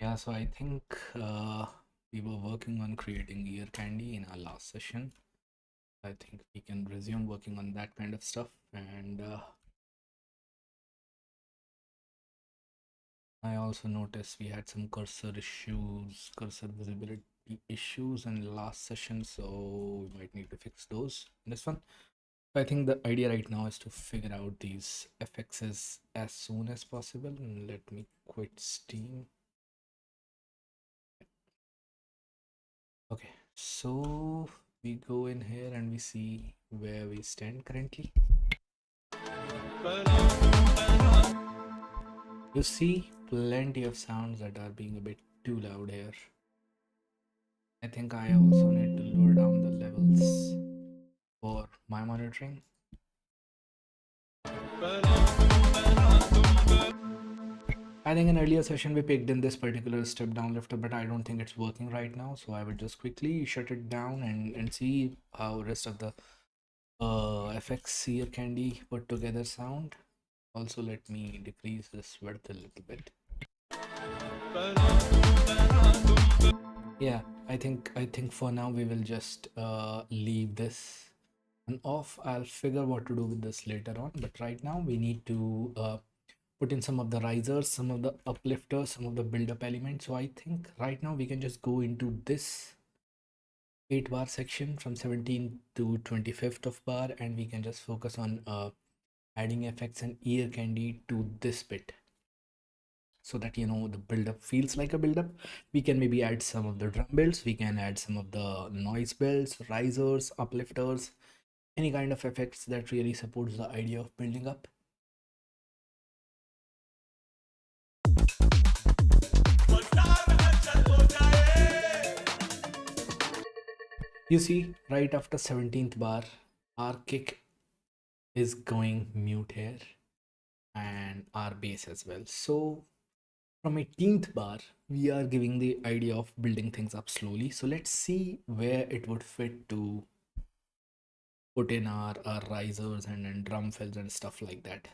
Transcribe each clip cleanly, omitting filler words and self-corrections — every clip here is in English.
Yeah, so I think we were working on creating ear candy in our last session. I think we can resume working on that kind of stuff. And I also noticed we had some cursor visibility issues in the last session, so we might need to fix those in this one. I think the idea right now is to figure out these effects as soon as possible. And let me quit Steam. Okay, so we go in here and we see where we stand currently. You see plenty of sounds that are being a bit too loud here. I think I also need to lower down the levels for my monitoring. I think in earlier session we picked in this particular step down lifter, but I don't think it's working right now. So I would just quickly shut it down and see how rest of the FX ear candy put together sound. Also, let me decrease this width a little bit. Yeah, I think for now we will just leave this and off. I'll figure what to do with this later on, but right now we need to put in some of the risers, some of the uplifters, some of the build-up elements. So I think right now we can just go into this 8 bar section from 17th to 25th of bar, and we can just focus on adding effects and ear candy to this bit, so that the build-up feels like a build-up. We can maybe add some of the drum builds, we can add some of the noise bells, risers, uplifters, any kind of effects that really supports the idea of building up. You see, right after 17th bar, our kick is going mute here, and our bass as well. So from 18th bar, we are giving the idea of building things up slowly. So let's see where it would fit to put in our risers and drum fills and stuff like that.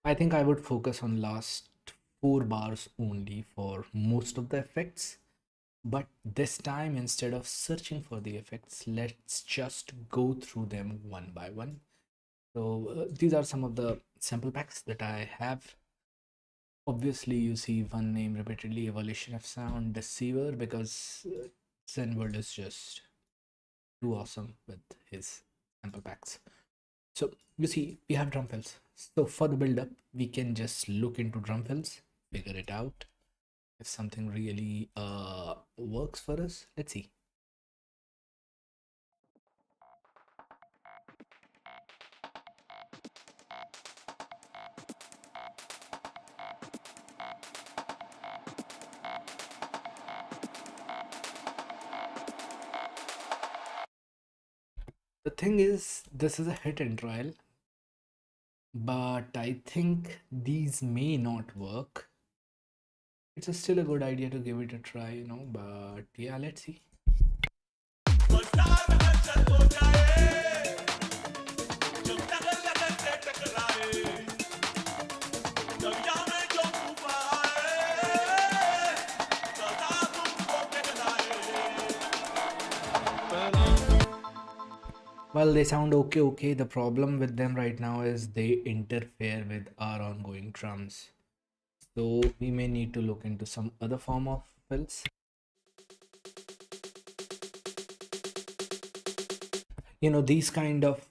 I think I would focus on last 4 bars only for most of the effects. But this time, instead of searching for the effects, let's just go through them one by one. So these are some of the sample packs that I have. Obviously, you see one name repeatedly, Evolution of Sound, Deceiver, because Zenward is just too awesome with his sample packs. So you see, we have drum fills. So for the build up, we can just look into drum fills, figure it out. If something really works for us, let's see. The thing is, this is a hit and trial, but I think these may not work. Still a good idea to give it a try, but yeah, let's see. Well, they sound okay. The problem with them right now is they interfere with our ongoing drums. So we may need to look into some other form of fills. These kind of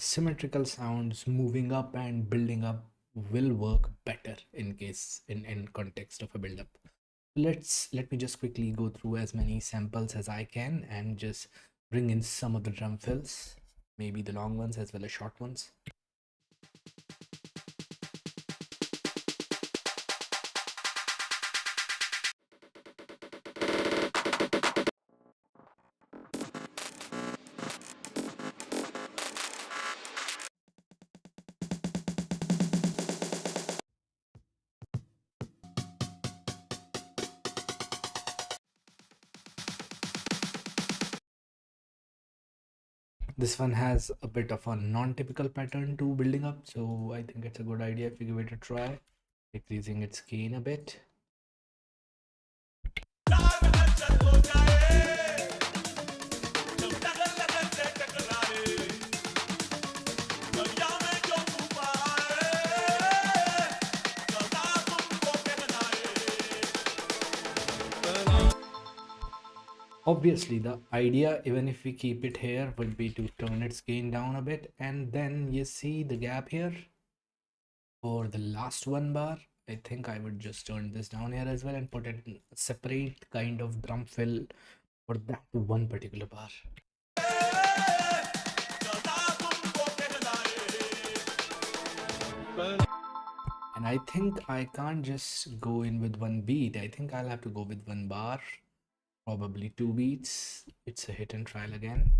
symmetrical sounds moving up and building up will work better in context of a build up. Let me just quickly go through as many samples as I can and just bring in some of the drum fills, maybe the long ones as well as short ones. This one has a bit of a non-typical pattern to building up, so I think it's a good idea if you give it a try, decreasing its gain a bit. Obviously, the idea, even if we keep it here, would be to turn its gain down a bit, and then you see the gap here for the last one bar. I think I would just turn this down here as well and put it in a separate kind of drum fill for that one particular bar. And I think I can't just go in with one beat. I think I'll have to go with one bar, probably 2 beats. It's a hit and trial again.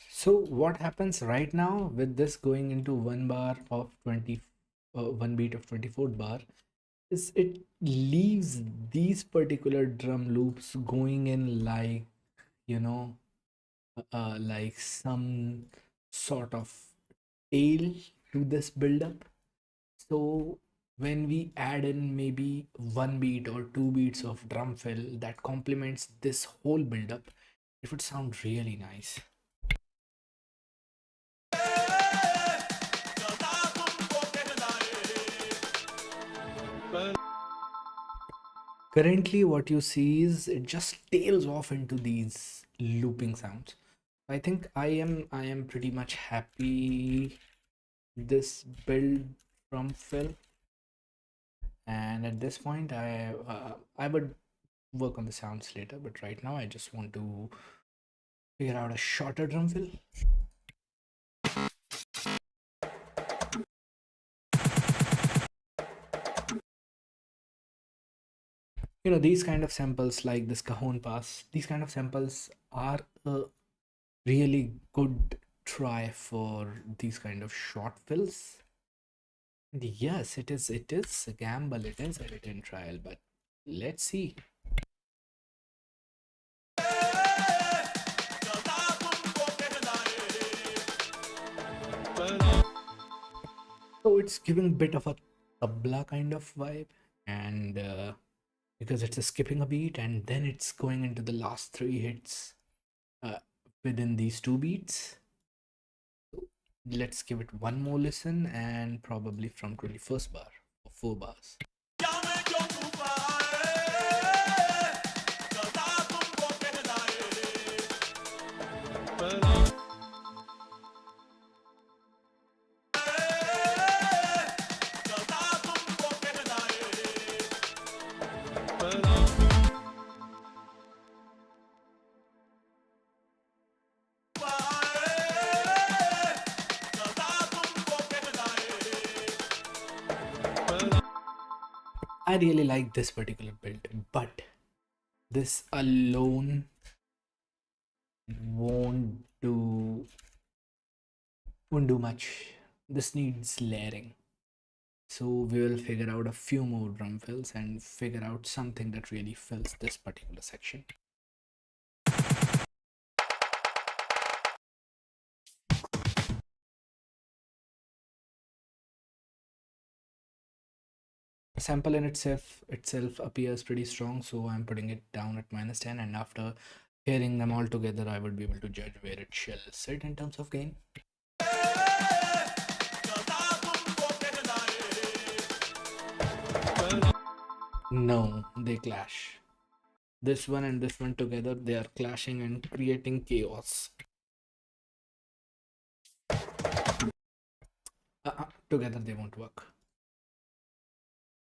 So what happens right now with this going into one bar of 20, one beat of 24th bar, is it leaves these particular drum loops going in like, you know, like some sort of tail to this build-up. So when we add in maybe one beat or 2 beats of drum fill that complements this whole build-up, it would sound really nice. Currently, what you see is it just tails off into these looping sounds. I think I am pretty much happy this build from Phil, and at this point I would work on the sounds later, but right now I just want to figure out a shorter drum fill. You know, these kind of samples like this cajon pass, these kind of samples are a really good try for these kind of short fills. And yes, it is a gamble, it is a hit and trial, but let's see. So it's giving bit of a tabla kind of vibe, and because it's a skipping a beat and then it's going into the last 3 hits uh, within these 2 beats. So let's give it one more listen, and probably from 21st bar or 4 bars. I really like this particular build, but this alone won't do won't do much. This needs layering. So we will figure out a few more drum fills and figure out something that really fills this particular section. The sample in itself appears pretty strong, so I'm putting it down at -10, and after hearing them all together I would be able to judge where it shall sit in terms of gain. No, they clash. This one and this one together, they are clashing and creating chaos. Together they won't work.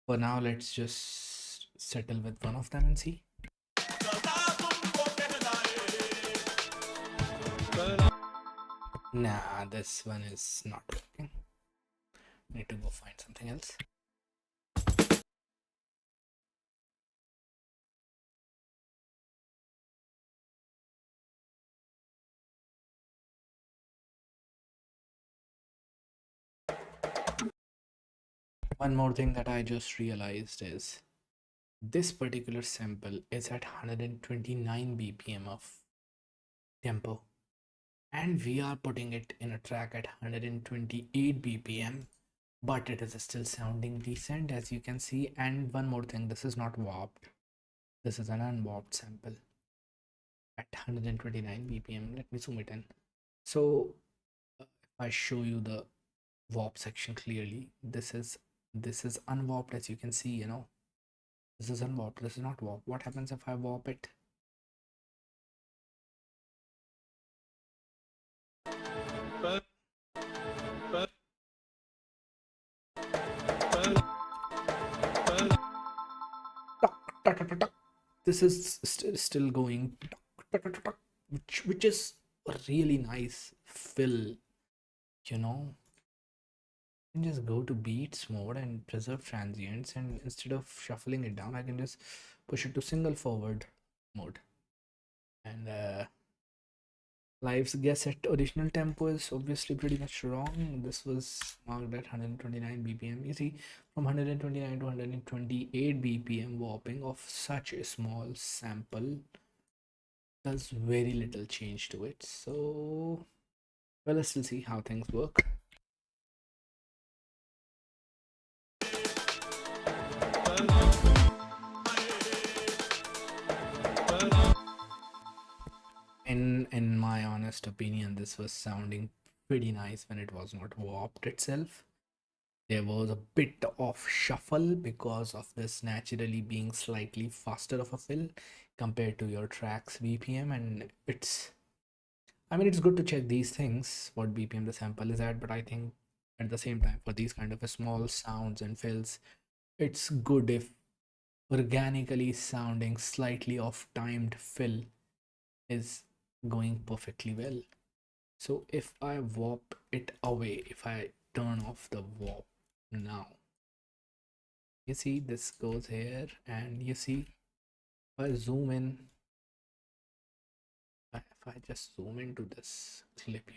For now, let's just settle with one of them and see. Nah, this one is not working. Need to go find something else. One more thing that I just realized is this particular sample is at 129 bpm of tempo, and we are putting it in a track at 128 bpm, but it is still sounding decent, as you can see. And one more thing, this is not warped, this is an unwarped sample at 129 bpm. Let me zoom it in. So if I show you the warp section clearly, this is unwarped, as you can see, this is unwarped, this is not warped. What happens if I warp it? This is still going, which is a really nice fill, you know. I can just go to beats mode and preserve transients, and instead of shuffling it down, I can just push it to single forward mode. And Live's guess at original tempo is obviously pretty much wrong. This was marked at 129 bpm. You see, from 129 to 128 bpm, warping of such a small sample does very little change to it. So, well, let's still see how things work. In my honest opinion, this was sounding pretty nice when it was not warped itself. There was a bit of shuffle because of this naturally being slightly faster of a fill compared to your track's BPM, and it's good to check these things, what BPM the sample is at, but I think at the same time, for these kind of a small sounds and fills, it's good if organically sounding slightly off timed fill is going perfectly well. So if I warp it away, if I turn off the warp now, you see this goes here, and you see if I zoom in, if I just zoom into this clip,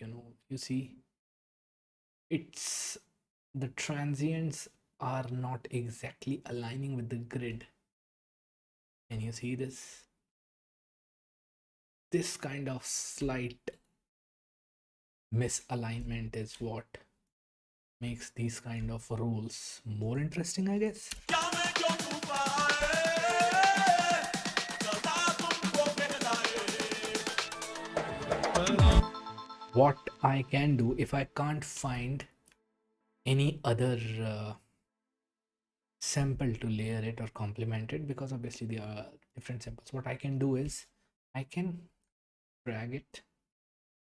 you see it's the transients are not exactly aligning with the grid. Can you see this? This kind of slight misalignment is what makes these kind of rules more interesting, I guess. What I can do, if I can't find any other sample to layer it or complement it, because obviously there are different samples, what I can do is I can drag it,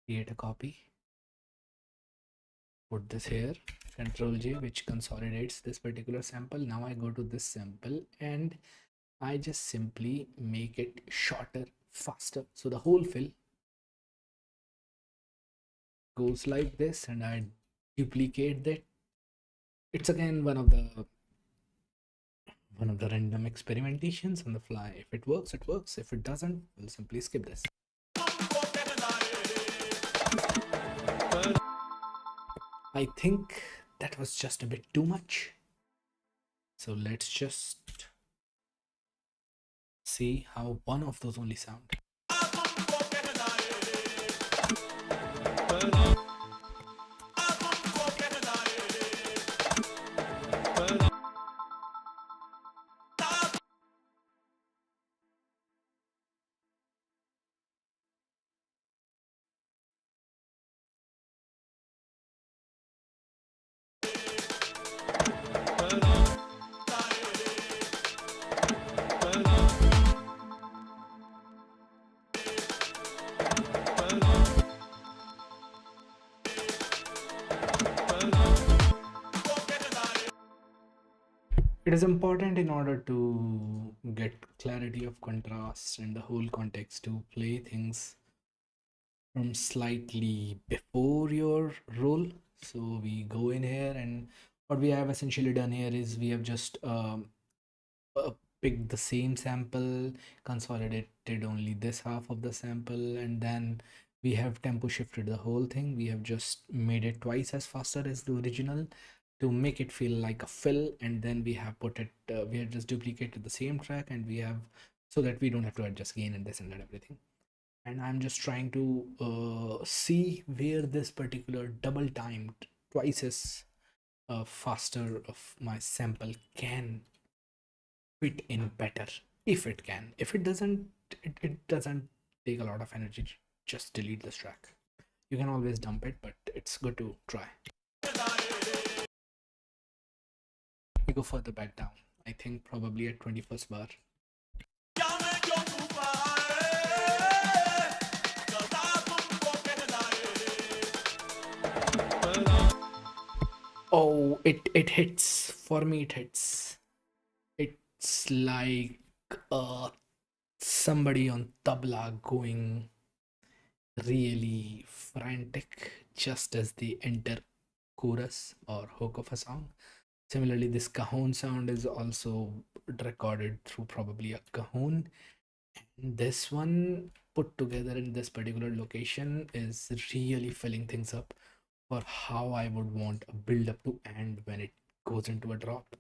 create a copy, put this here, Control J, which consolidates this particular sample. Now I go to this sample and I just simply make it shorter, faster. So the whole fill goes like this, and I duplicate that. It's again one of the random experimentations on the fly. If it works, it works. If it doesn't, we'll simply skip this. I think that was just a bit too much. So let's just see how one of those only sound. It is important in order to get clarity of contrast and the whole context to play things from slightly before your roll. So we go in here, and what we have essentially done here is we have just uh, picked the same sample, consolidated only this half of the sample, and then we have tempo shifted the whole thing. We have just made it twice as faster as the original to make it feel like a fill, and then we have put it, we have just duplicated the same track, and we have, so that we don't have to adjust gain and this and that everything. And I'm just trying to see where this particular double timed twice as faster of my sample can fit in better, if it can. If it doesn't, it doesn't take a lot of energy. Just delete this track. You can always dump it, but it's good to try. We go further back down, I think probably at 21st bar. Oh, it hits. For me it hits. It's like somebody on tabla going really frantic just as they enter chorus or hook of a song. Similarly, this cajon sound is also recorded through probably a cajon. This one put together in this particular location is really filling things up for how I would want a build up to end when it goes into a drop.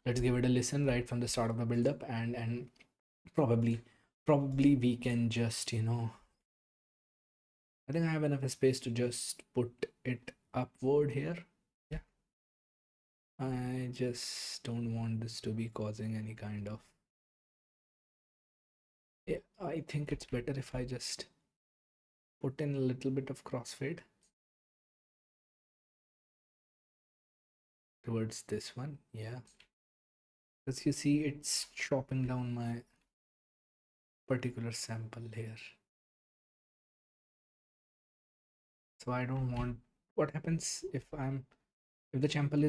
Let's give it a listen right from the start of the build up, and probably we can just, you know, I think I have enough space to just put it upward here. Yeah, I just don't want this to be causing any kind of, yeah, I think it's better if I just put in a little bit of crossfade towards this one. Yeah, because you see it's chopping down my particular sample here. So I don't want, what happens if if the sample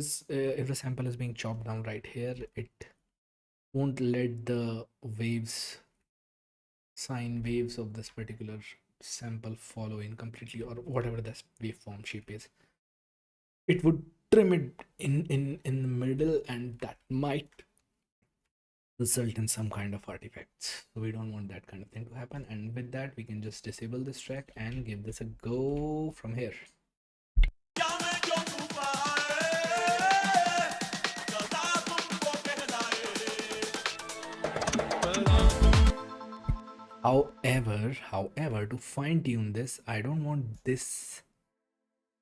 is being chopped down right here, it won't let the waves, sine waves of this particular sample follow in completely, or whatever this waveform shape is. It would trim it in the middle, and that might result in some kind of artifacts. So we don't want that kind of thing to happen. And with that, we can just disable this track and give this a go from here. However, to fine tune this, I don't want this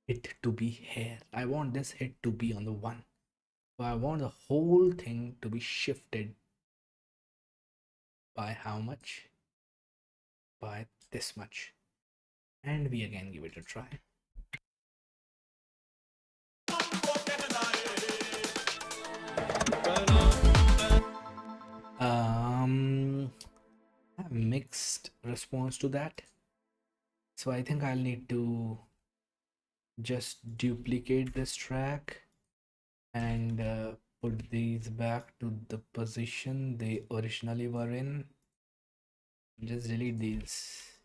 hit to be here. I want this hit to be on the one. So I want the whole thing to be shifted by how much? By this much. And we again give it a try. I have mixed response to that. So I think I'll need to just duplicate this track and put these back to the position they originally were in. Just delete these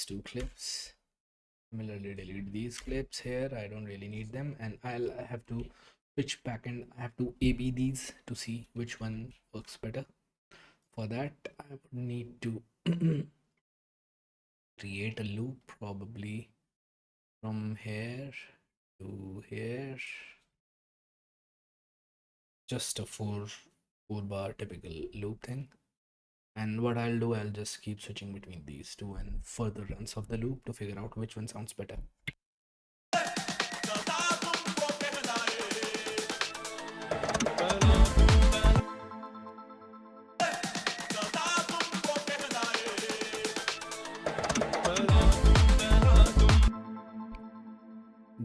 two clips. Similarly, delete these clips here. I don't really need them, and I'll have to switch back, and I have to AB these to see which one works better. For that, I would need to create a loop, probably from here to here. Just a four bar typical loop thing. And what I'll do, I'll just keep switching between these two and further runs of the loop to figure out which one sounds better.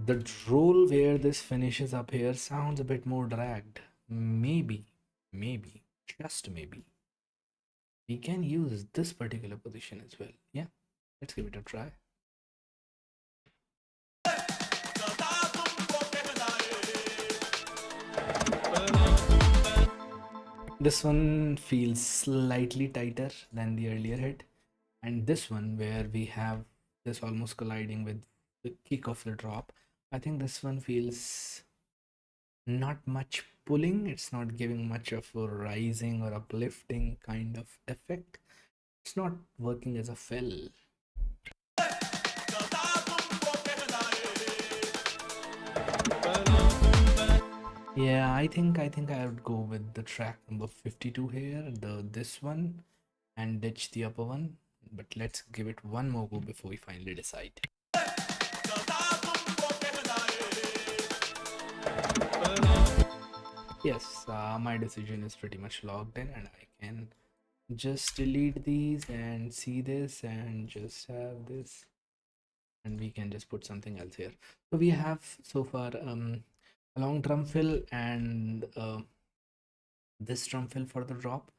The roll where this finishes up here sounds a bit more dragged. Maybe, just maybe, we can use this particular position as well. Yeah, let's give it a try. This one feels slightly tighter than the earlier hit. And this one where we have this almost colliding with the kick of the drop, I think this one feels not much pulling, it's not giving much of a rising or uplifting kind of effect. It's not working as a fill. Yeah, I think I would go with the track number 52 here, the this one, and ditch the upper one. But let's give it one more go before we finally decide. Yes, my decision is pretty much logged in, and I can just delete these and see this and just have this, and we can just put something else here. So we have so far a long drum fill and this drum fill for the drop,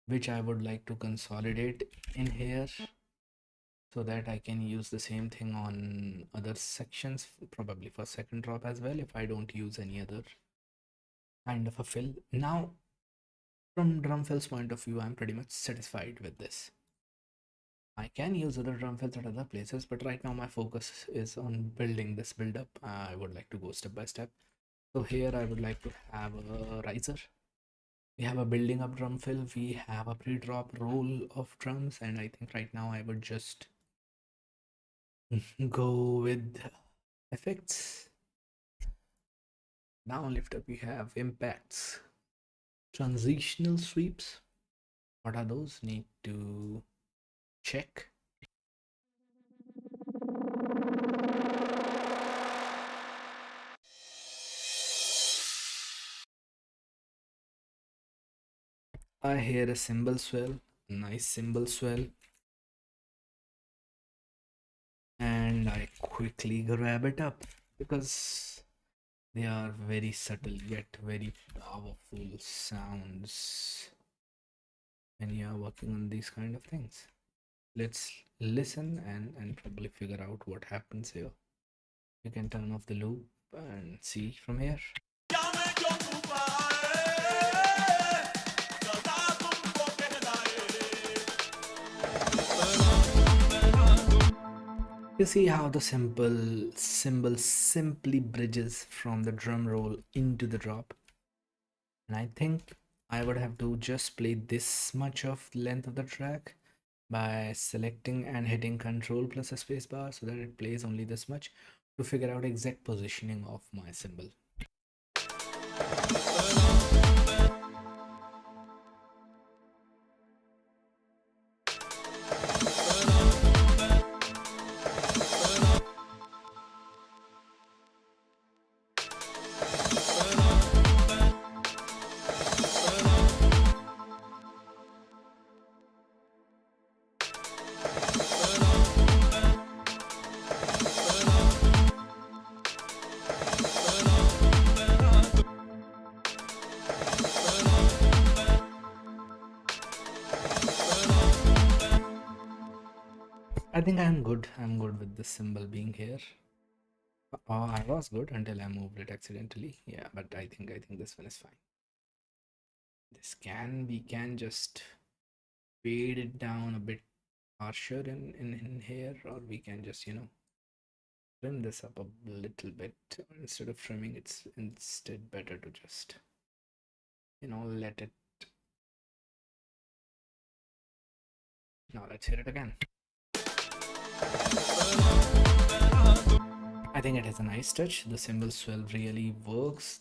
which I would like to consolidate in here so that I can use the same thing on other sections, probably for second drop as well, if I don't use any other kind of a fill. Now, from drum fills point of view, I'm pretty much satisfied with this. I can use other drum fills at other places, but right now my focus is on building this build up. I would like to go step by step. So here I would like to have a riser. We have a building up drum fill, we have a pre-drop roll of drums, and I think right now I would just go with effects. Now lift up we have impacts, transitional sweeps. What are those? Need to check. I hear a cymbal swell, nice cymbal swell, and I quickly grab it up because they are very subtle yet very powerful sounds when you are working on these kind of things. Let's listen and probably figure out what happens here. You can turn off the loop and see from here. You see how the simple cymbal simply bridges from the drum roll into the drop. And I think I would have to just play this much of the length of the track by selecting and hitting Control plus a spacebar so that it plays only this much to figure out exact positioning of my cymbal. I think I'm good. I'm good with this symbol being here. I was good until I moved it accidentally. Yeah, but I think this one is fine. This can we can just fade it down a bit harsher in here, or we can just trim this up a little bit. Instead of trimming, it's instead better to just let it. Now let's hear it again. I think it has a nice touch. The cymbal swell really works.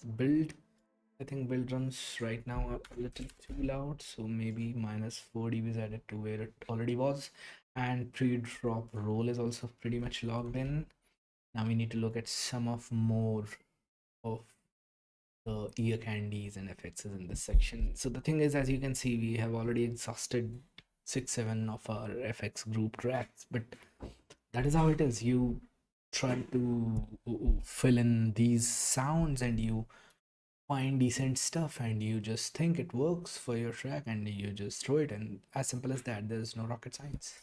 I think build drums right now are a little too loud, so maybe -4 dB is added to where it already was. And pre-drop roll is also pretty much logged in. Now we need to look at some of more of the ear candies and effects in this section. So the thing is, as you can see, we have already exhausted 6-7 of our FX group tracks, but that is how it is. You try to fill in these sounds and you find decent stuff and you just think it works for your track and you just throw it, and as simple as that. There's no rocket science.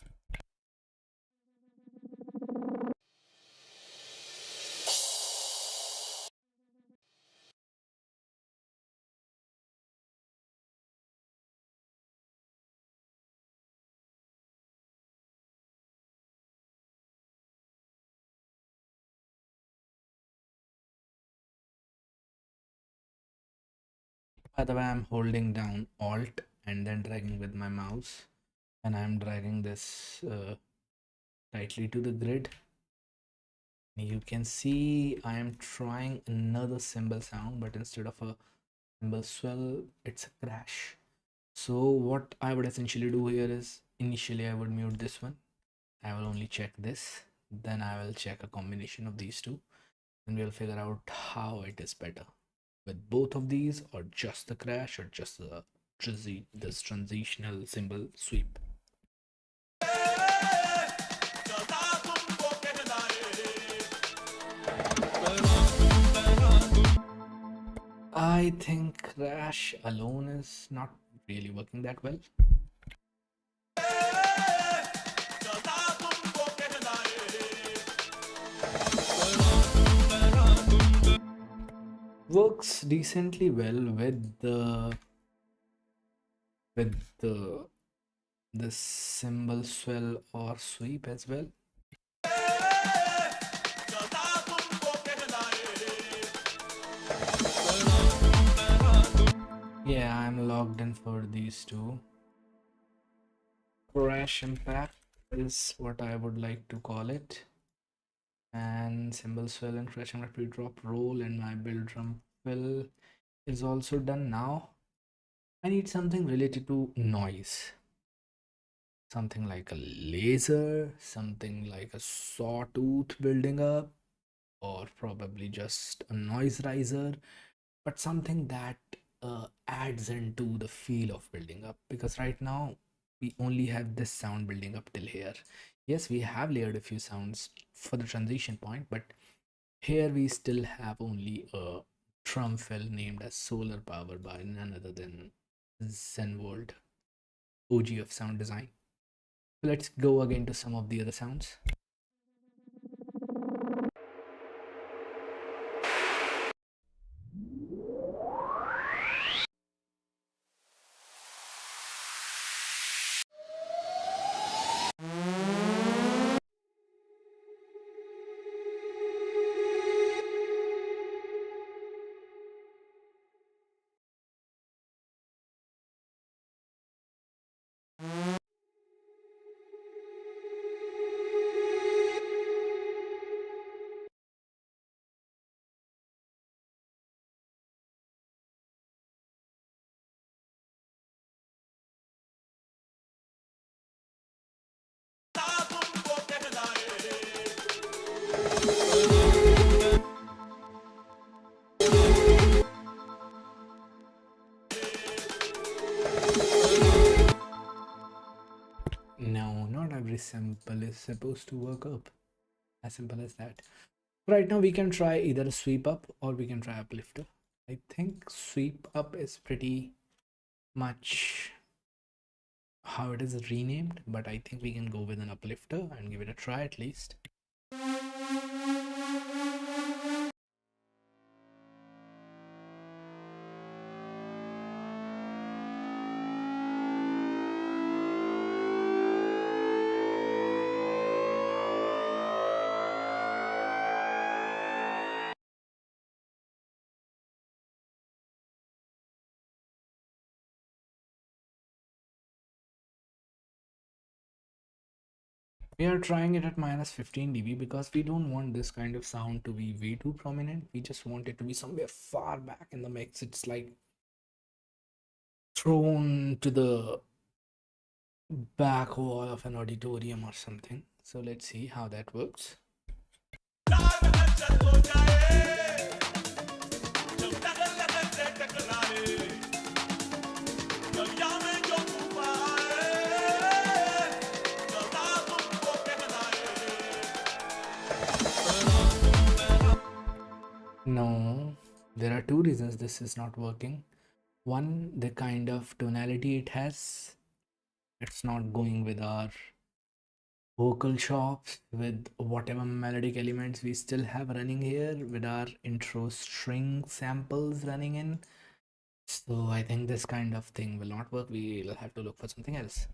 By the way, I'm holding down Alt and then dragging with my mouse, and I'm dragging this tightly to the grid. You can see I am trying another cymbal sound, but instead of a cymbal swell, it's a crash. So what I would essentially do here is initially I would mute this one. I will only check this. Then I will check a combination of these two. And we'll figure out how it is better with both of these, or just the crash, or just the this transitional cymbal sweep. I think crash alone is not really working that well. Works decently well with the cymbal swell or sweep as well. Yeah, I'm logged in for these two. Crash impact is what I would like to call it. And cymbal swell and crash impact pre-drop roll, and my build drum fill is also done now. I need something related to noise. Something like a laser, something like a sawtooth building up, or probably just a noise riser, but something that adds into the feel of building up, because right now we only have this sound building up till here. Yes, we have layered a few sounds for the transition point, but here we still have only a drum fill named as Solar Power by none other than Zenvold, OG of sound design. Let's go again to some of the other sounds. No, not every sample is supposed to work up. As simple as that. Right now we can try either a sweep up or we can try uplifter. I think sweep up is pretty much how it is renamed, but I think we can go with an uplifter and give it a try at least. We are trying it at minus 15 dB because we don't want this kind of sound to be way too prominent. We just want it to be somewhere far back in the mix. It's like thrown to the back wall of an auditorium or something. So let's see how that works. No, there are two reasons this is not working. One, the kind of tonality it has, it's not going with our vocal chops, with whatever melodic elements we still have running here, with our intro string samples running in. So I think this kind of thing will not work. We'll have to look for something else.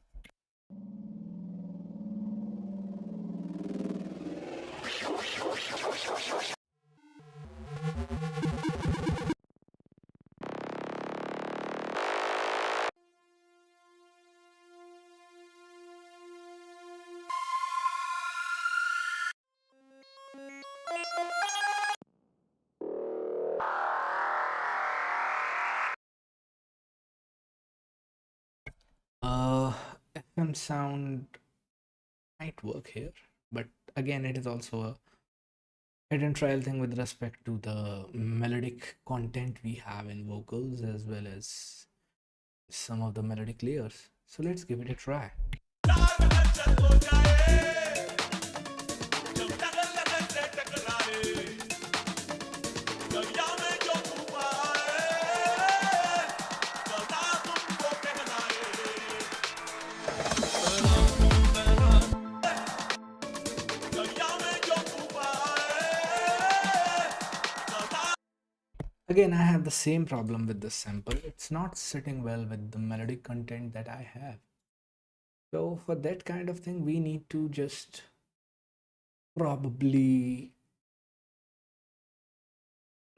Uh, FM sound might work here, but again, it is also a hidden trial thing with respect to the melodic content we have in vocals as well as some of the melodic layers. So let's give it a try. Again, I have the same problem with this sample. It's not sitting well with the melodic content that I have. So for that kind of thing, we need to just probably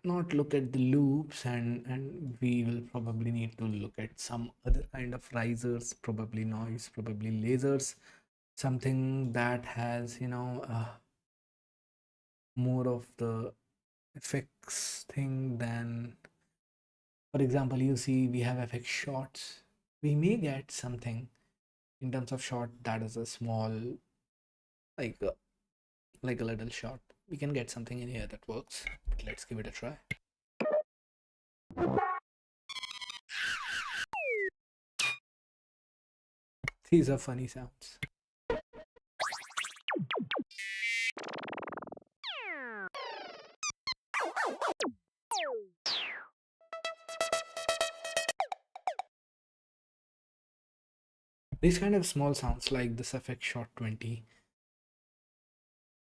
not look at the loops, and we will probably need to look at some other kind of risers, probably noise, probably lasers, something that has, more of the effects thing than, for example, you see we have FX shots. We may get something in terms of shot that is a small, like a, like a little shot. We can get something in here that works, but let's give it a try. These are funny sounds. These kind of small sounds like this FX shot 20,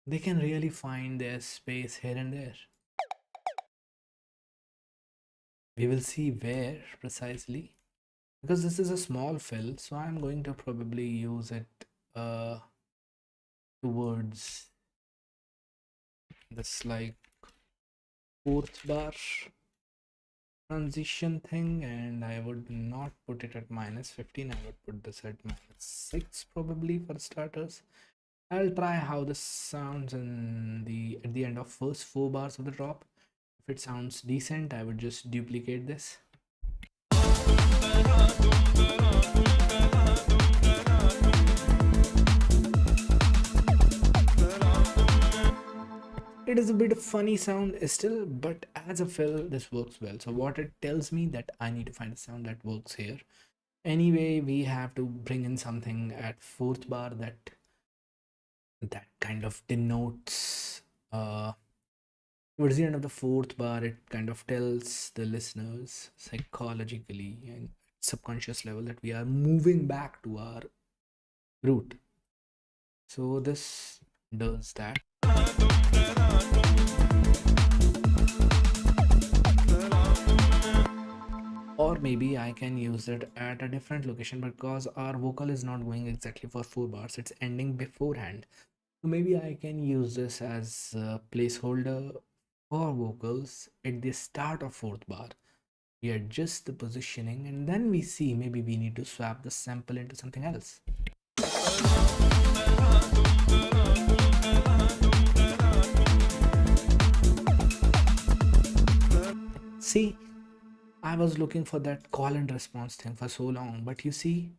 they can really find their space here and there. We will see where precisely, because this is a small fill, so I'm going to probably use it towards this like fourth bar transition thing, and I would not put it at -15. I would put this at -6 probably for starters. I'll try how this sounds in the at the end of first 4 bars of the drop. If it sounds decent, I would just duplicate this. It is a bit of funny sound still, but as a fill, this works well. So what it tells me that I need to find a sound that works here. Anyway, we have to bring in something at fourth bar that kind of denotes towards the end of the fourth bar, it kind of tells the listeners psychologically and subconscious level that we are moving back to our root. So this does that. Or maybe I can use it at a different location because our vocal is not going exactly for 4 bars, it's ending beforehand. So maybe I can use this as a placeholder for vocals at the start of fourth bar. We adjust the positioning and then we see maybe we need to swap the sample into something else. See, I was looking for that call and response thing for so long, but you see,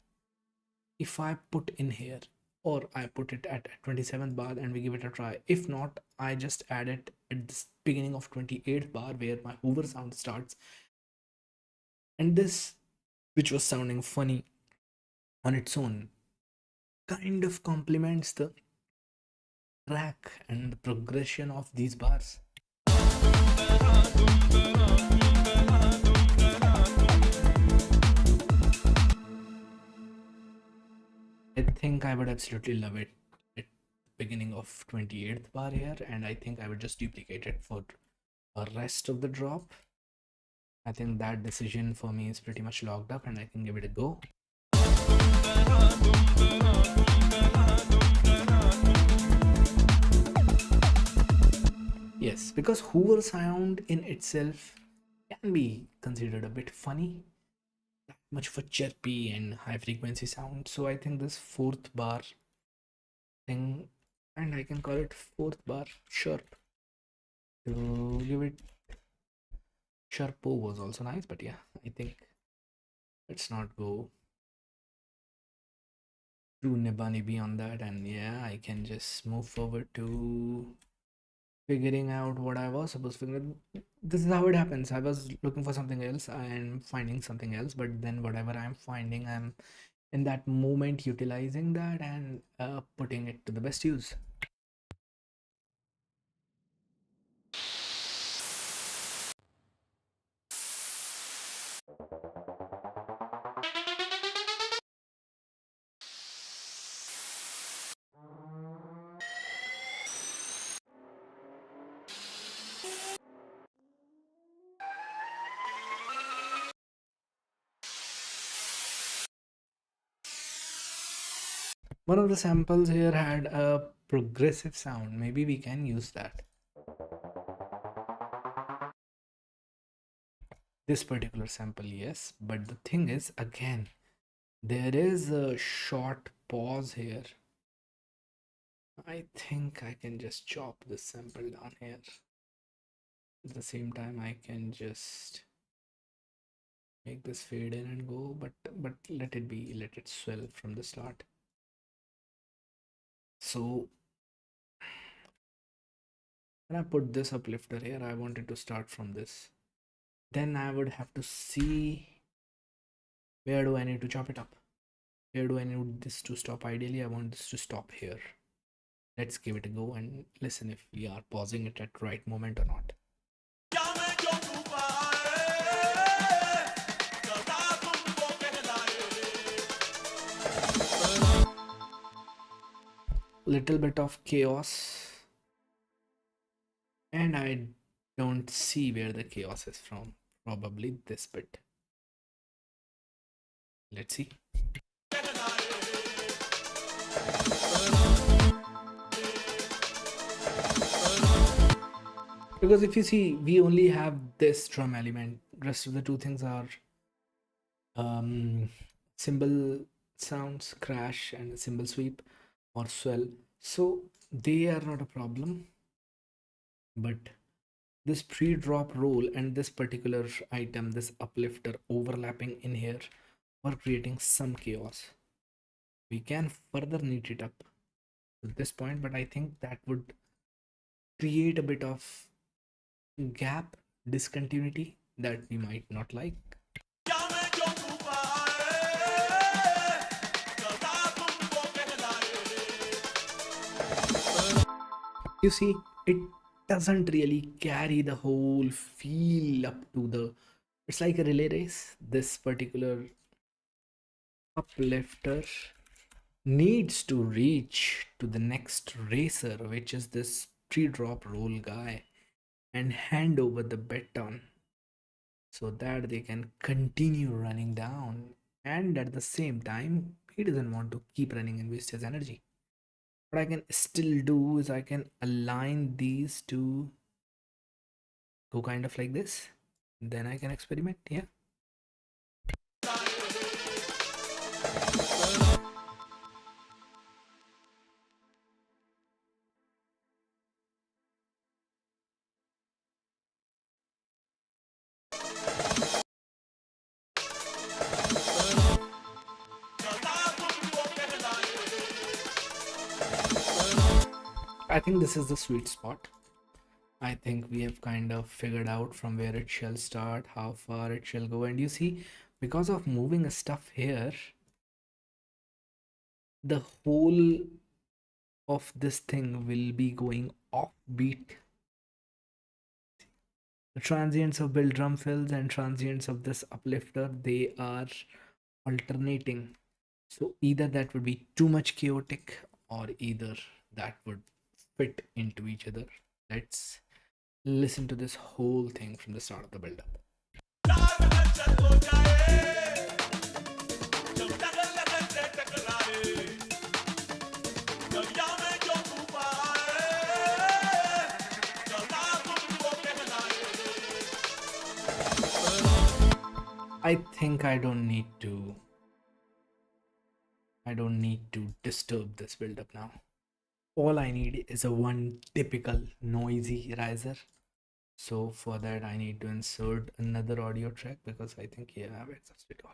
if I put in here or I put it at 27th bar and we give it a try, if not, I just add it at the beginning of 28th bar where my hoover sound starts, and this, which was sounding funny on its own, kind of complements the track and the progression of these bars. I think I would absolutely love it at beginning of 28th bar here, and I think I would just duplicate it for the rest of the drop. I think that decision for me is pretty much locked up and I can give it a go. Yes, because Hoover sound in itself can be considered a bit funny, not much of a chirpy and high frequency sound. So I think this fourth bar thing, and I can call it fourth bar chirp, to give it chirpo was also nice, but yeah, I think let's not go too nibba on that, and yeah, I can just move forward to figuring out what I was supposed to figure out. This is how it happens. I was looking for something else and finding something else, but then whatever I'm finding, I'm in that moment utilizing that and putting it to the best use. One of the samples here had a progressive sound. Maybe we can use that. This particular sample, yes, but the thing is, again, there is a short pause here. I think I can just chop this sample down here. At the same time, I can just make this fade in and go, but let it be, let it swell from the start. So when I put this uplifter here, I wanted to start from this. Then I would have to see where do I need to chop it up. Where do I need this to stop? Ideally, I want this to stop here. Let's give it a go and listen if we are pausing it at right moment or not. Little bit of chaos, and I don't see where the chaos is from. Probably this bit. Let's see. Because if you see, we only have this drum element. Rest of the two things are cymbal sounds, crash, and cymbal sweep or swell. So they are not a problem. But this pre-drop roll and this particular item, this uplifter overlapping in here, were creating some chaos. We can further neat it up to this point, but I think that would create a bit of gap, discontinuity that we might not like. You see, it doesn't really carry the whole feel up to the, it's like a relay race. This particular uplifter needs to reach to the next racer, which is this pre-drop roll guy, and hand over the baton so that they can continue running down. And at the same time, he doesn't want to keep running and waste his energy. What I can still do is I can align these two, go kind of like this. Then I can experiment. Yeah. I think this is the sweet spot. I think we have kind of figured out from where it shall start, how far it shall go. And you see, because of moving stuff here, the whole of this thing will be going off beat. The transients of build drum fills and transients of this uplifter, they are alternating. So either that would be too much chaotic or either that would fit into each other. Let's listen to this whole thing from the start of the build up. I think I don't need to disturb this build up now. All I need is a one typical noisy riser. So for that I need to insert another audio track because I think, yeah, I've exhausted all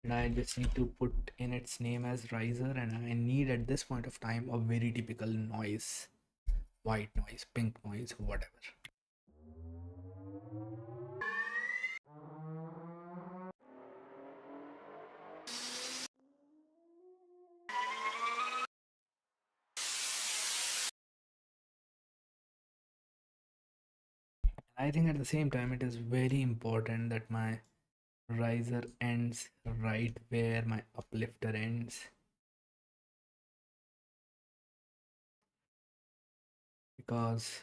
these. and I just need to put in its name as riser, and I need at this point of time a very typical noise, white noise, pink noise, whatever. I think at the same time it is very important that my riser ends right where my uplifter ends, because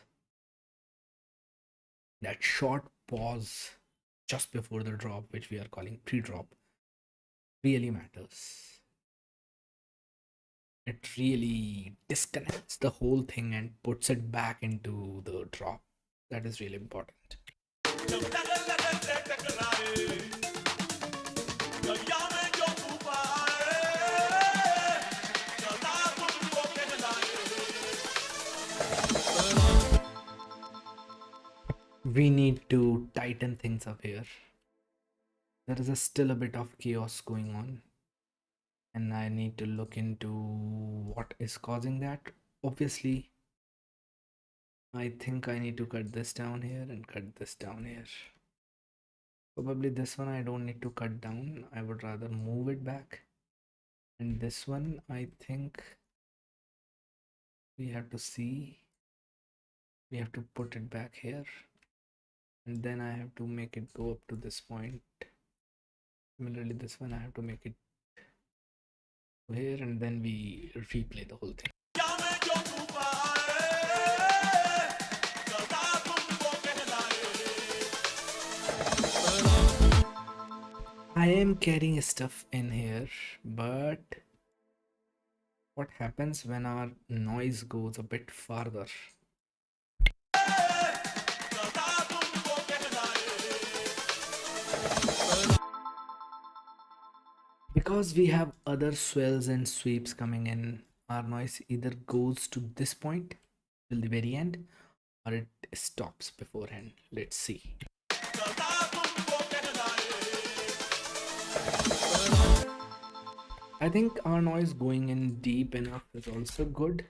that short pause just before the drop, which we are calling pre-drop, really matters. It really disconnects the whole thing and puts it back into the drop. That is really important. We need to tighten things up here. There is still a bit of chaos going on, and I need to look into what is causing that. Obviously, I think I need to cut this down here and cut this down here. Probably this one I don't need to cut down. I would rather move it back. And this one, I think we have to see. We have to put it back here. And then I have to make it go up to this point. Similarly, this one I have to make it here, and then we replay the whole thing. I am carrying stuff in here, but what happens when our noise goes a bit farther? Because we have other swells and sweeps coming in, our noise either goes to this point till the very end, or it stops beforehand. Let's see. I think our noise going in deep enough is also good,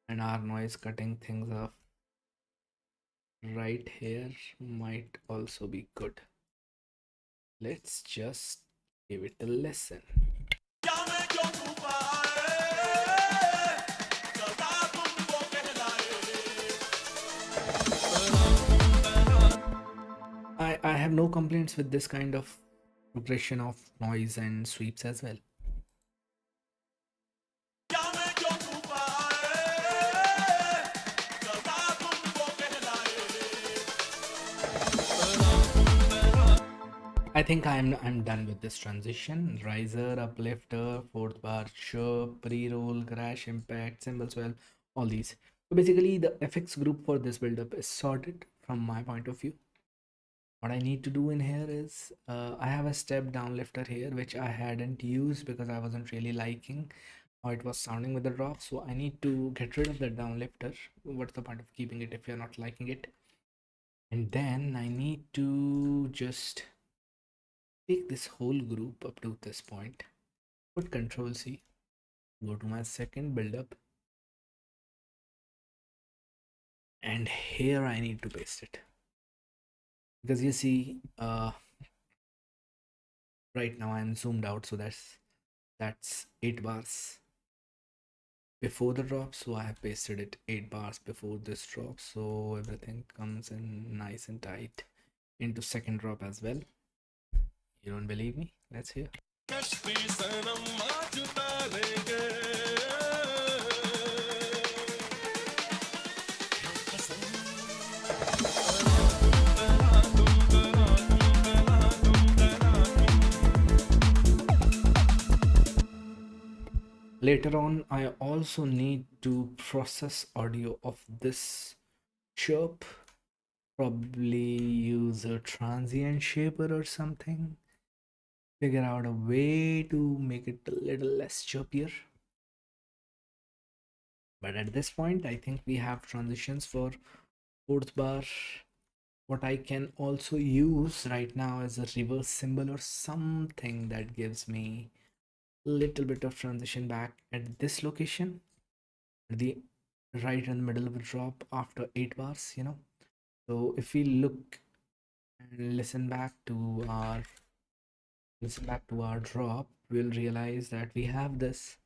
and our noise cutting things off right here might also be good. Let's just give it a listen. I have no complaints with this kind of progression of noise and sweeps as well. I think I'm done with this transition. Riser, uplifter, fourth bar, chirp, pre-roll, crash, impact, cymbal swell, all these. So basically the FX group for this build-up is sorted from my point of view. What I need to do in here is I have a step down lifter here which I hadn't used because I wasn't really liking how it was sounding with the drop. So I need to get rid of that down lifter. What's the point of keeping it if you're not liking it? And then I need to just take this whole group up to this point, put Control C, go to my second build-up, and here I need to paste it. Because you see, right now I'm zoomed out, so that's 8 bars before the drop, so I have pasted it 8 bars before this drop, so everything comes in nice and tight into second drop as well. You don't believe me? Let's hear. Later on, I also need to process audio of this chirp, probably use a transient shaper or something, figure out a way to make it a little less chirpier. But at this point, I think we have transitions for fourth bar, What I can also use right now is a reverse symbol or something that gives me a little bit of transition back at this location, the right in the middle of a drop after 8 bars, you know. So if we look and listen back to our drop, we'll realize that we have this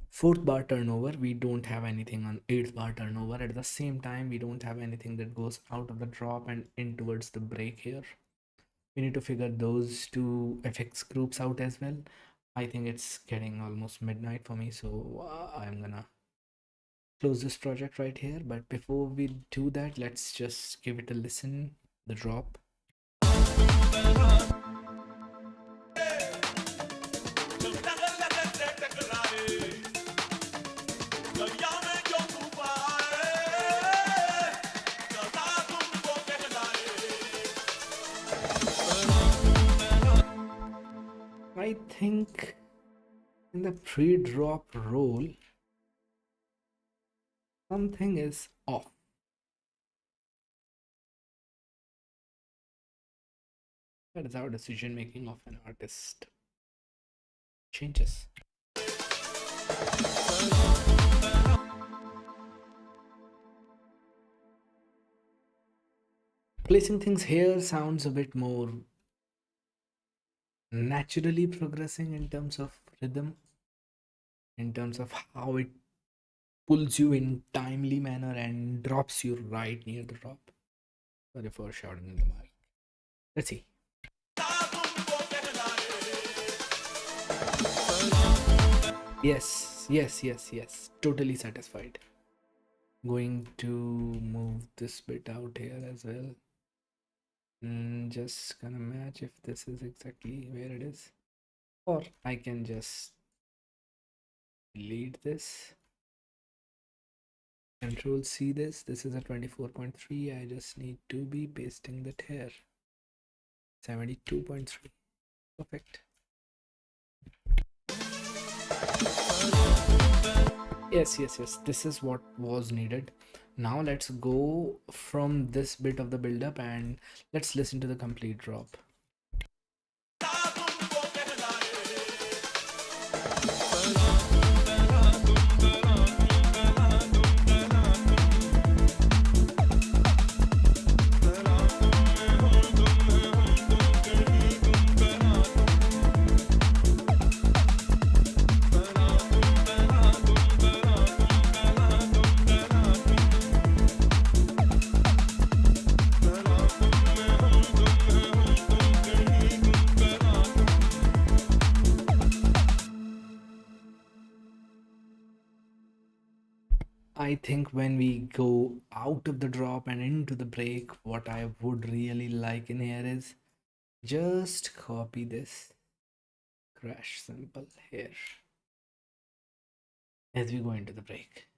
fourth bar turnover. We don't have anything on eighth bar turnover. At the same time, we don't have anything that goes out of the drop and in towards the break here. We need to figure those two effects groups out as well. I think it's getting almost midnight for me, so I'm gonna close this project right here. But before we do that, let's just give it a listen, the drop. I think in the pre-drop roll, something is off. That is how decision making of an artist changes. Placing things here sounds a bit more naturally progressing in terms of rhythm, in terms of how it pulls you in timely manner and drops you right near the drop. Sorry for shouting in the mic. Let's see. Yes. Totally satisfied. Going to move this bit out here as well. Just gonna match if this is exactly where it is. Or I can just delete this. Control C this. This is a 24.3. I just need to be pasting that here. 72.3. Perfect. Yes. This is what was needed. Now let's go from this bit of the build-up and let's listen to the complete drop. I think when we go out of the drop and into the break, what I would really like in here is just copy this crash sample here as we go into the break.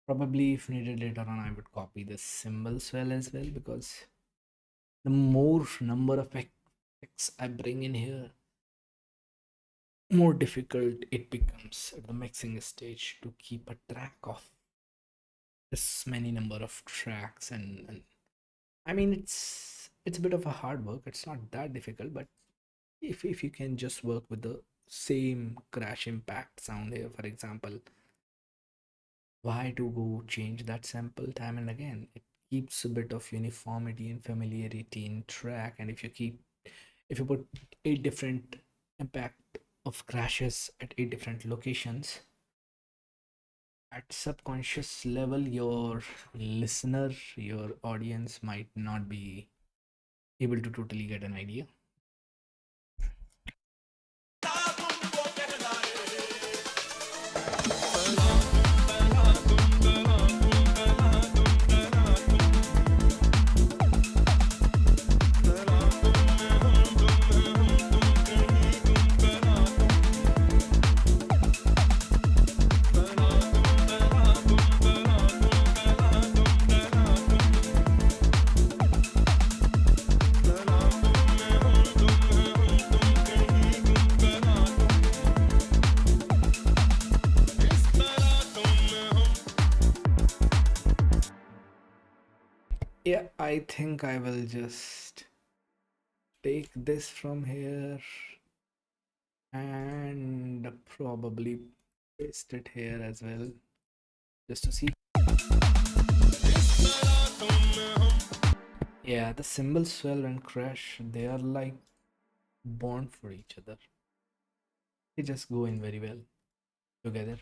Probably if needed later on, I would copy this cymbal swell as well, because the more number of effects I bring in here, more difficult it becomes at the mixing stage to keep a track of this many number of tracks. And I mean, it's a bit of a hard work. It's not that difficult, but if you can just work with the same crash impact sound here, for example, why to go change that sample time and again? It keeps a bit of uniformity and familiarity in track. And if you put 8 different impact of crashes at 8 different locations, at subconscious level, your listener, your audience might not be able to totally get an idea. Yeah, I think I will just take this from here and probably paste it here as well, just to see. Yeah, the cymbals swell and crash. They are like born for each other. They just go in very well together.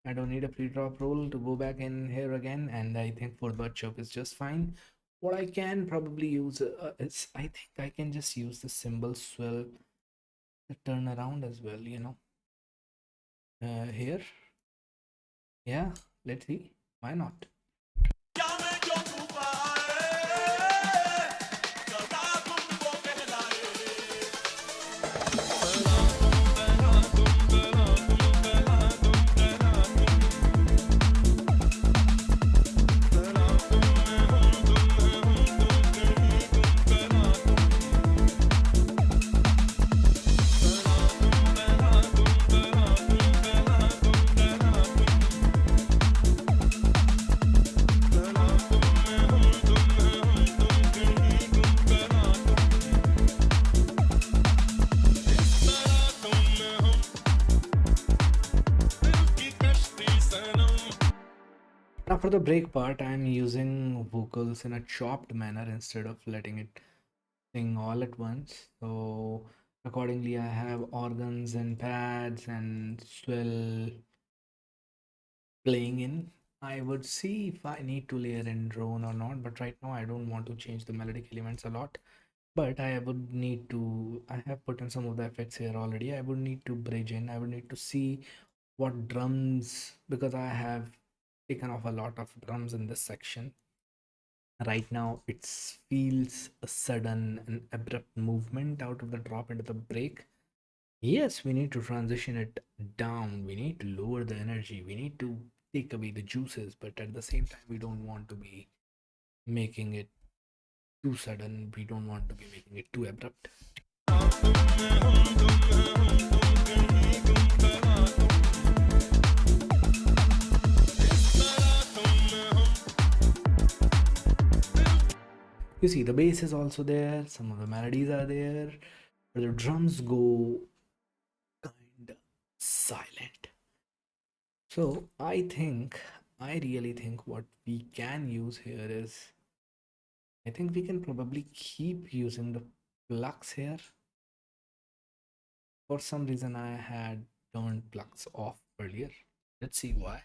I don't need a pre-drop roll to go back in here again, and I think 4-bar chop is just fine. What I can probably use is, I think I can just use the cymbal swell to turn around as well, here. Yeah, let's see. Why not? Now for the break part, I'm using vocals in a chopped manner instead of letting it sing all at once. So accordingly, I have organs and pads and swell playing in. I would see if I need to layer in drone or not, but right now I don't want to change the melodic elements a lot. But I would need to, I have put in some of the effects here already. I would need to bridge in, I would need to see what drums, because I have taken off a lot of drums in this section. Right now it feels a sudden and abrupt movement out of the drop into the break. Yes, we need to transition it down, we need to lower the energy, we need to take away the juices, but at the same time we don't want to be making it too sudden, we don't want to be making it too abrupt. You see, the bass is also there, some of the melodies are there, but the drums go kind of silent. So I really think what we can use here is, I think we can probably keep using the plucks here. For some reason, I had turned plucks off earlier. Let's see why.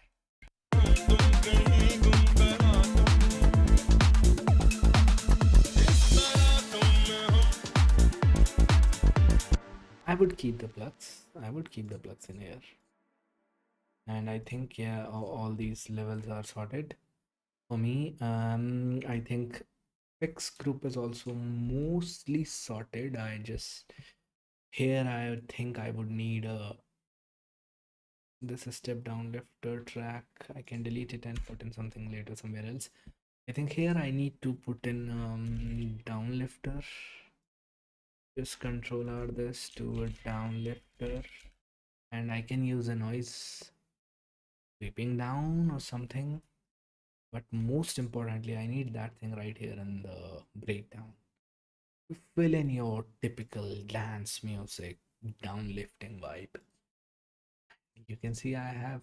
I would keep the plugs. I would keep the plugs in here. And I think, yeah, all these levels are sorted for me. I think fix group is also mostly sorted. I just, here I think I would need this step down lifter track. I can delete it and put in something later somewhere else. I think here I need to put in down lifter. Just control R this to a down lifter, and I can use a noise sweeping down or something. But most importantly, I need that thing right here in the breakdown to fill in your typical dance music downlifting vibe. You can see I have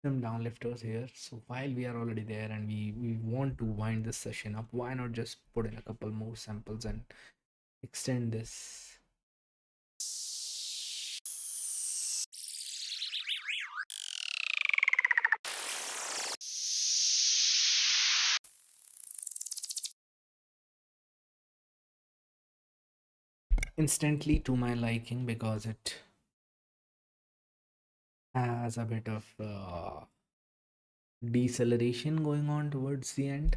some downlifters here. So while we are already there and we want to wind this session up, why not just put in a couple more samples and extend this. Instantly to my liking, because it has a bit of deceleration going on towards the end.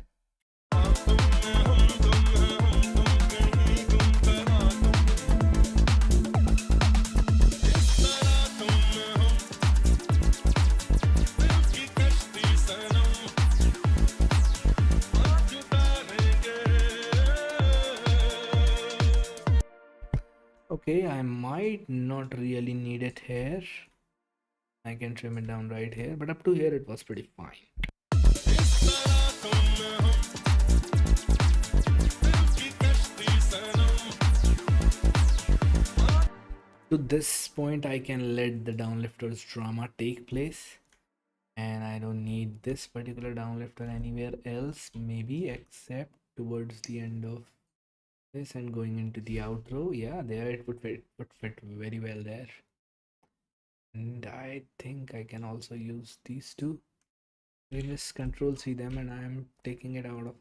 Okay, I might not really need it here. I can trim it down right here, but up to here it was pretty fine. To this point, I can let the downlifters drama take place, and I don't need this particular downlifter anywhere else, maybe except towards the end of this and going into the outro. Yeah, there it would fit very well there. And I think I can also use these two. We just control C them, and I'm taking it out of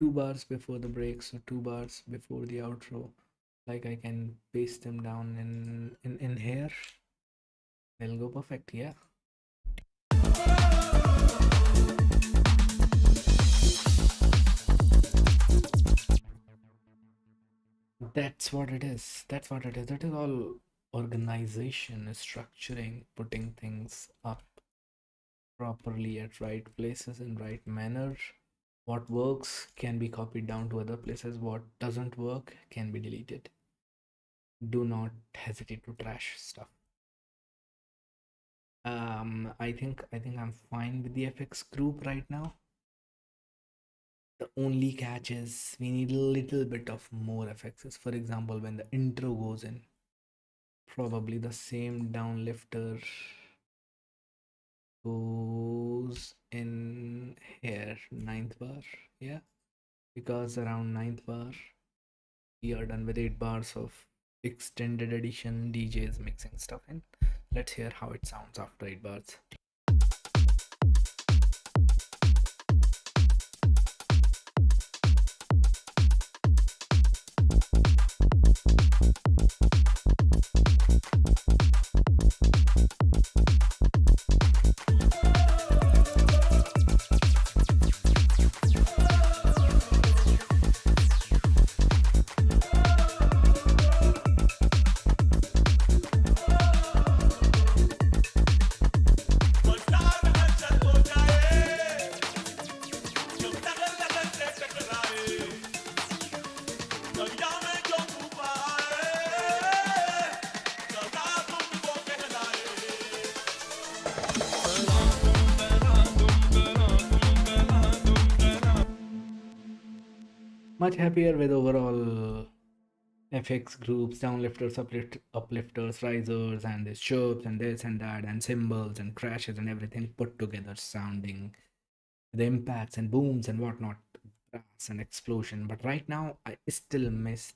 2 bars before the break, so 2 bars before the outro. Like I can paste them down in here. They'll go perfect, yeah. That's what it is. That's what it is. That is all organization, structuring, putting things up properly at right places in right manner. What works can be copied down to other places. What doesn't work can be deleted. Do not hesitate to trash stuff. I think I'm fine with the FX group right now. The only catch is we need a little bit of more FXs. For example, when the intro goes in, probably the same downlifter goes in here, ninth bar. Yeah, because around ninth bar, we are done with 8 bars of extended edition DJs mixing stuff in. Let's hear how it sounds after 8 bars. Much happier with overall FX groups, downlifters, uplifters, risers, and this chirps and this and that, and cymbals and crashes and everything put together, sounding the impacts and booms and whatnot, brass and explosion. But right now, I still miss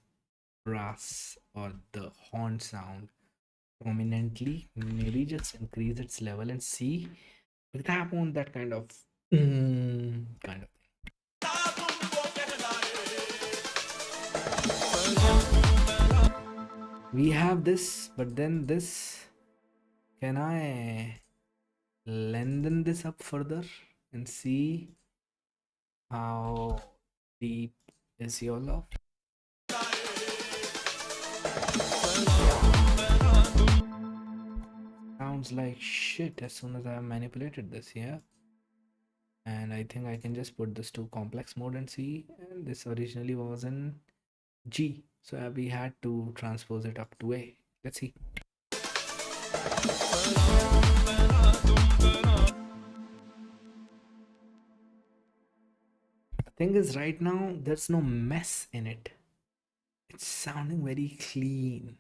brass or the horn sound prominently. Maybe just increase its level and see if they on that kind of kind of. We have this, but then this, can I lengthen this up further and see how deep is your love? Sounds like shit as soon as I have manipulated this, yeah. And I think I can just put this to complex mode and see. And this originally was in G, so we had to transpose it up to A. Let's see. The thing is, right now there's no mess in it. It's sounding very clean.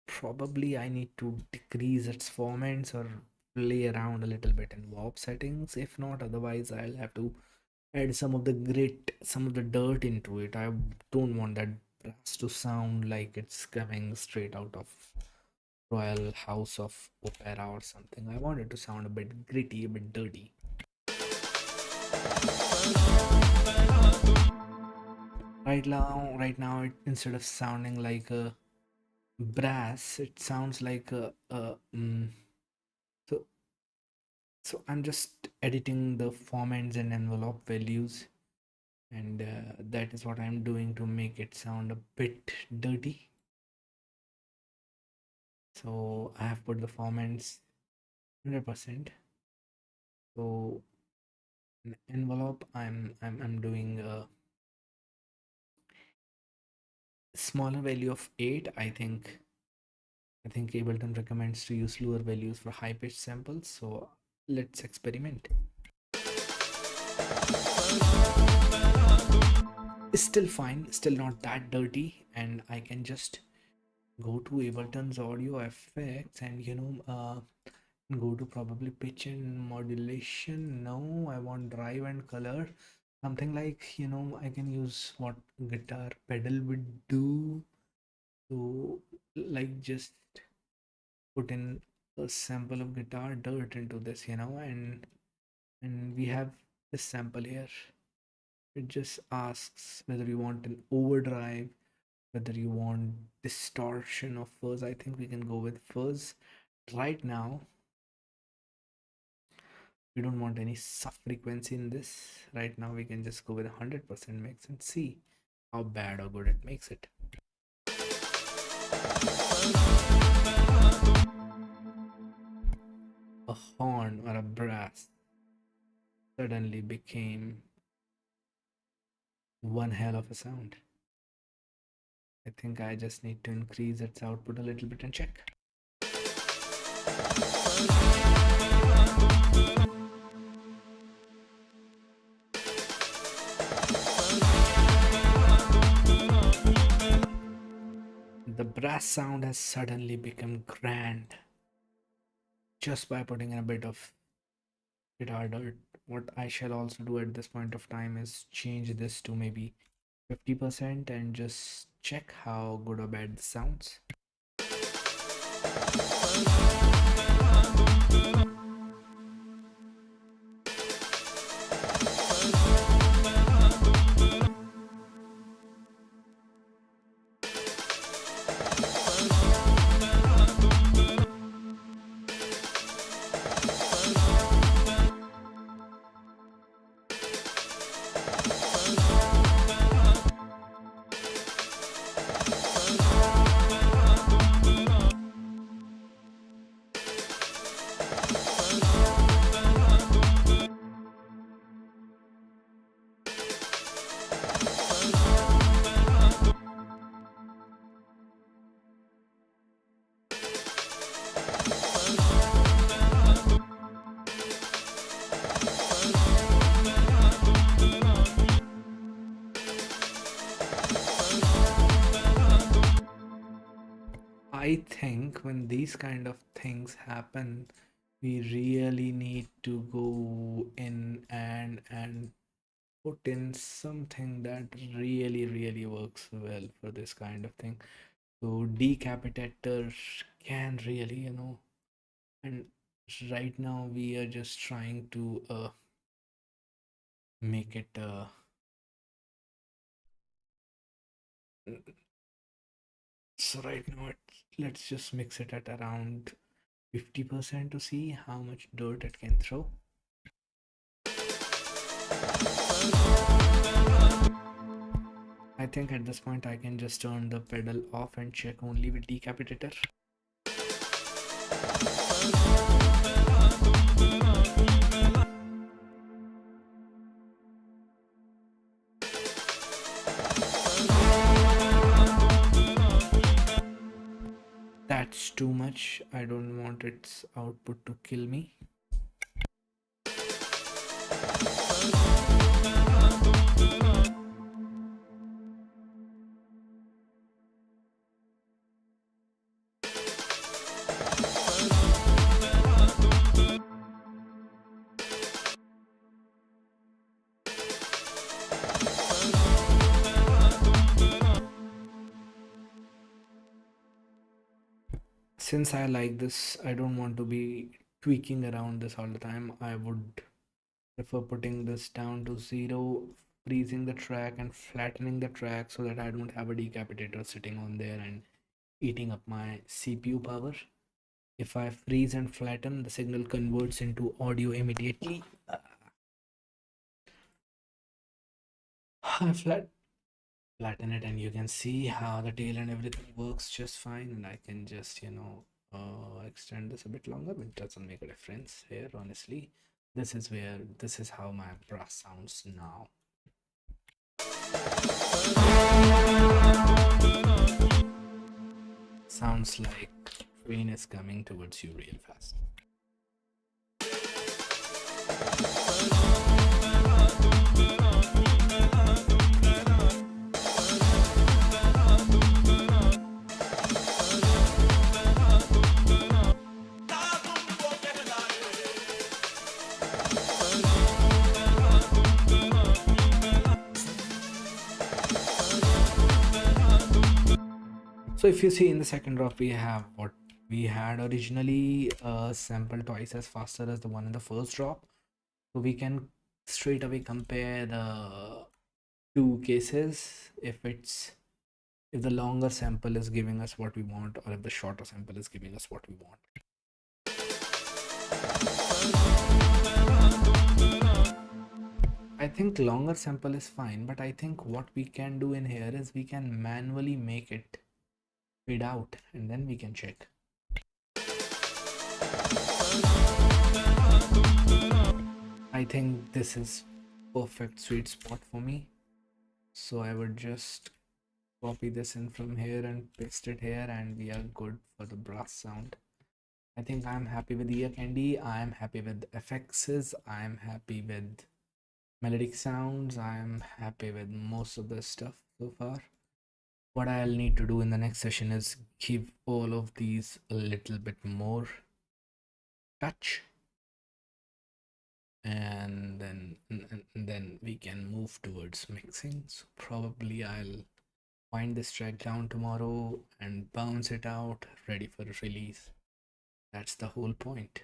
Probably I need to decrease its formants or play around a little bit in warp settings. If not, otherwise I'll have to add some of the grit, some of the dirt into it. I don't want that brass to sound like it's coming straight out of Royal House of Opera or something. I want it to sound a bit gritty, a bit dirty. Right now, instead of sounding like a brass, it sounds like so I'm just editing the formants and envelope values, and that is what I'm doing to make it sound a bit dirty. So I have put the formants 100%. So in envelope, I'm doing a smaller value of 8. I think Ableton recommends to use lower values for high pitched samples, so let's experiment. Still fine, still not that dirty, and I can just go to Ableton's audio effects and go to probably pitch and modulation. No, I want drive and color. Something like, I can use what guitar pedal would do. So, like, just put in a sample of guitar dirt into this, and we have this sample here. It just asks whether you want an overdrive, whether you want distortion of fuzz. I think we can go with fuzz right now. We don't want any sub frequency in this. Right now we can just go with 100% mix and see how bad or good it makes it. A horn or a brass suddenly became one hell of a sound. I think I just need to increase its output a little bit and check. The brass sound has suddenly become grand just by putting in a bit of guitar dirt. What I shall also do at this point of time is change this to maybe 50% and just check how good or bad this sounds. I think when these kind of things happen, we really need to go in and put in something that really works well for this kind of thing. So decapitator can really, and right now we are just trying to make it so right now let's just mix it at around 50% to see how much dirt it can throw. I think at this point I can just turn the pedal off and check only with decapitator. That's too much. I don't want its output to kill me. Since I like this, I don't want to be tweaking around this all the time. I would prefer putting this down to 0, freezing the track and flattening the track so that I don't have a decapitator sitting on there and eating up my CPU power. If I freeze and flatten, the signal converts into audio immediately. I flatten it and you can see how the tail and everything works just fine, and I can just extend this a bit longer, but it doesn't make a difference here, honestly. This is how my brass sounds now. Sounds like train is coming towards you real fast. if you see in the second drop, we have what we had originally, sample twice as faster as the one in the first drop. So we can straight away compare the two cases, if the longer sample is giving us what we want, or if the shorter sample is giving us what we want. I think longer sample is fine, but I think what we can do in here is we can manually make it fade out and then we can check. I think this is perfect sweet spot for me. So I would just copy this in from here and paste it here, and we are good for the brass sound. I think I'm happy with ear candy. I'm happy with FXs. I'm happy with melodic sounds. I'm happy with most of the stuff so far. What I'll need to do in the next session is give all of these a little bit more touch, and then we can move towards mixing. So probably I'll wind this track down tomorrow and bounce it out ready for release. That's the whole point.